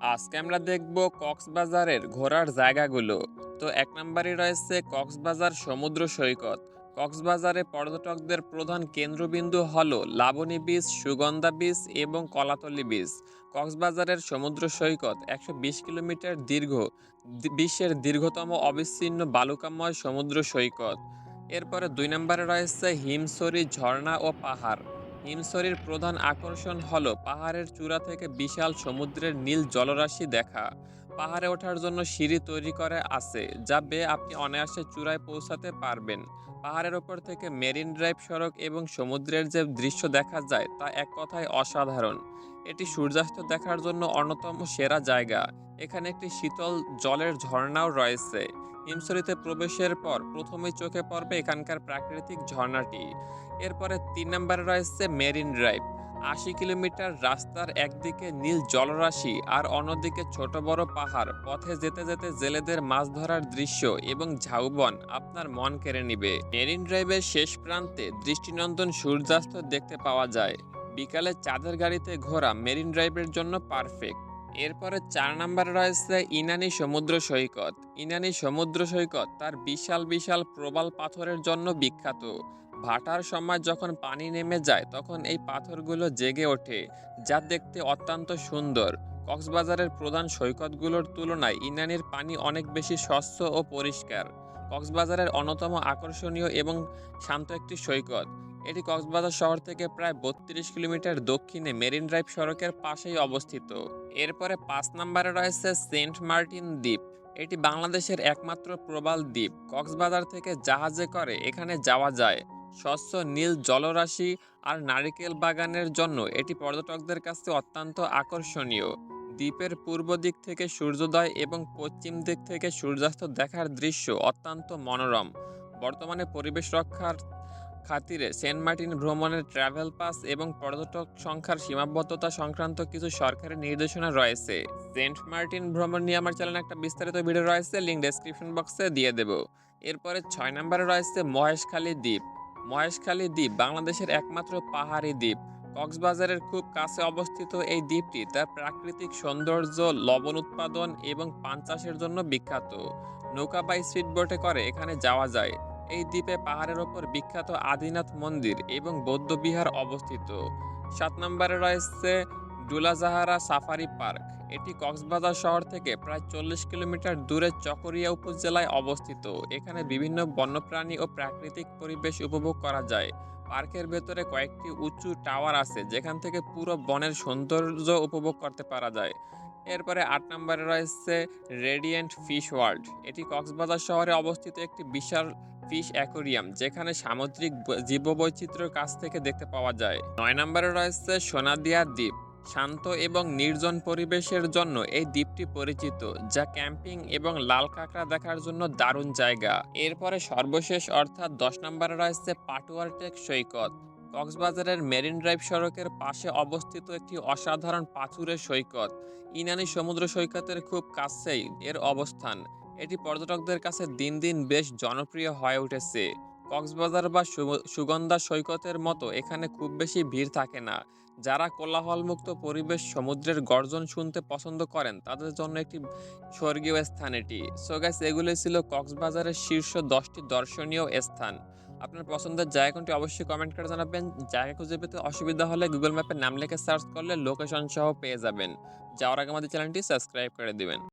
আজকে আমরা দেখব কক্সবাজারের ঘোরার জায়গাগুলো। তো এক নম্বরে রয়েছে কক্সবাজার সমুদ্র সৈকত। কক্সবাজারে পর্যটকদের প্রধান কেন্দ্রবিন্দু হলো লাবণী বিচ, সুগন্ধা বিচ এবং কলাতলি বিচ। কক্সবাজারের সমুদ্র সৈকত 120 কিলোমিটার দীর্ঘ, বিশ্বের দীর্ঘতম অবিচ্ছিন্ন বালুকাময় সমুদ্র সৈকত। এরপরে 2 নম্বরে রয়েছে হিমছড়ি ঝর্ণা ও পাহাড়। হিমছড়ির প্রধান আকর্ষণ হলো পাহাড়ের চূড়া থেকে বিশাল সমুদ্রের নীল জলরাশি দেখা। পাহাড়ে ওঠার জন্য সিঁড়ি তৈরি করে আছে, যা বেয়ে আপনি অনায়াসে চূড়ায় পৌঁছাতে পারবেন। পাহাড়ের ওপর থেকে মেরিন ড্রাইভ সড়ক এবং সমুদ্রের যে দৃশ্য দেখা যায় তা এক কথায় অসাধারণ। এটি সূর্যাস্ত দেখার জন্য অন্যতম সেরা জায়গা। এখানে একটি শীতল জলের ঝর্ণাও রয়েছে। হিমছড়িতে প্রবেশের পর প্রথমেই চোখে পড়বে এখানকার প্রাকৃতিক ঝর্ণাটি। এরপরে 3 নম্বরে রয়েছে মেরিন ড্রাইভ। 80 কিলোমিটার রাস্তার একদিকে নীল জলরাশি আর অন্যদিকে ছোট বড় পাহাড়, পথে যেতে যেতে জেলেদের মাছ ধরার দৃশ্য এবং ঝাউবন আপনার মন কেড়ে নিবে। মেরিন ড্রাইভের শেষ প্রান্তে দৃষ্টিনন্দন সূর্যাস্ত দেখতে পাওয়া যায়। বিকালে চাঁদের গাড়িতে ঘোরা মেরিন ড্রাইভের জন্য পারফেক্ট। এরপরে 4 নম্বরে রয়েছে ইনানি সমুদ্র সৈকত। ইনানি সমুদ্র সৈকত তার বিশাল বিশাল প্রবাল পাথরের জন্য বিখ্যাত। ভাটার সময় যখন পানি নেমে যায় তখন এই পাথরগুলো জেগে ওঠে, যা দেখতে অত্যন্ত সুন্দর। কক্সবাজারের প্রধান সৈকতগুলোর তুলনায় ইনানির পানি অনেক বেশি স্বচ্ছ ও পরিষ্কার। কক্সবাজারের অন্যতম আকর্ষণীয় এবং শান্ত একটি সৈকত। এটি কক্সবাজার শহর থেকে প্রায় 32 কিলোমিটার দক্ষিণে মেরিন ড্রাইভ সড়কের পাশেই অবস্থিত। এরপরে 5 নম্বরে রয়েছে সেন্ট মার্টিন দ্বীপ। এটি বাংলাদেশের একমাত্র প্রবাল দ্বীপ। কক্সবাজার থেকে জাহাজে করে এখানে যাওয়া যায়। স্বচ্ছ নীল জলরাশি আর নারিকেল বাগানের জন্য এটি পর্যটকদের কাছে অত্যন্ত আকর্ষণীয়। দ্বীপের পূর্ব দিক থেকে সূর্যোদয় এবং পশ্চিম দিক থেকে সূর্যাস্ত দেখার দৃশ্য অত্যন্ত মনোরম। বর্তমানে পরিবেশ রক্ষার খাতিরে সেন্ট মার্টিন ভ্রমণের ট্রাভেল পাস এবং পর্যটক সংখ্যার সীমাবদ্ধতা সংক্রান্ত কিছু সরকারি নির্দেশনা রয়েছে। সেন্ট মার্টিন ভ্রমণ নিয়ে আমার চ্যানেলে একটা বিস্তারিত ভিডিও রয়েছে, লিঙ্ক ডেসক্রিপশন বক্সে দিয়ে দেব। এরপরে 6 নম্বরে রয়েছে মহেশখালী দ্বীপ। মহেশখালী দ্বীপ বাংলাদেশের একমাত্র পাহাড়ি দ্বীপ। কক্সবাজারের খুব কাছে অবস্থিত এই দ্বীপটি তার প্রাকৃতিক সৌন্দর্য, লবণ উৎপাদন এবং পান চাষের জন্য বিখ্যাত। নৌকা বা স্পিডবোটে করে এখানে যাওয়া যায়। এই দ্বীপে পাহাড়ের ওপর বিখ্যাত আদিনাথ মন্দির এবং বৌদ্ধবিহার অবস্থিত। 7 নম্বরে রয়েছে ডুলাজাহারা সাফারি পার্ক। এটি কক্সবাজার শহর থেকে প্রায় 40 কিলোমিটার দূরে চকরিয়া উপজেলায় অবস্থিত। এখানে বিভিন্ন বন্যপ্রাণী ও প্রাকৃতিক পরিবেশ উপভোগ করা যায়। পার্কের ভেতরে কয়েকটি উঁচু টাওয়ার আছে যেখান থেকে পুরো বনের সৌন্দর্য উপভোগ করতে পারা যায়। এরপরে 8 নম্বরে রয়েছে রেডিয়েন্ট ফিশ ওয়ার্ল্ড। এটি কক্সবাজার শহরে অবস্থিত একটি বিশাল ফিশ অ্যাকোরিয়াম, যেখানে সামুদ্রিক জীববৈচিত্র্যের কাছ থেকে দেখতে পাওয়া যায়। 9 নম্বরে রয়েছে সোনাদিয়া দ্বীপ। শান্ত এবং নির্জন পরিবেশের জন্য এই দ্বীপটি পরিচিত, যা ক্যাম্পিং এবং লাল কাঁকড়া দেখার জন্য দারুণ জায়গা। এরপরে সর্বশেষ অর্থাৎ 10 নম্বরে রয়েছে পাটুয়ারটেক সৈকত। কক্সবাজারের মেরিন ড্রাইভ সড়কের পাশে অবস্থিত একটি অসাধারণ পাথুরে সৈকত। ইনানি সমুদ্র সৈকতের খুব কাছেই এর অবস্থান। এটি পর্যটকদের কাছে দিন দিন বেশ জনপ্রিয় হয়ে উঠেছে। কক্সবাজার বা সুগন্ধা সৈকতের মতো এখানে খুব বেশি ভিড় থাকে না। যারা কোলাহলমুক্ত পরিবেশ, সমুদ্রের গর্জন শুনতে পছন্দ করেন তাদের জন্য একটি স্বর্গীয় স্থান এটি। সো গাইস, এগুলোই ছিল কক্সবাজারের শীর্ষ 10টি দর্শনীয় স্থান। আপনার পছন্দের জায়গা কোনটি অবশ্যই কমেন্ট করে জানাবেন। জায়গা খুঁজে পেতে অসুবিধা হলে গুগল ম্যাপে নাম লিখে সার্চ করলে লোকেশন সহ পেয়ে যাবেন। যাওয়ার আগে আমাদের চ্যানেলটি সাবস্ক্রাইব করে দিবেন।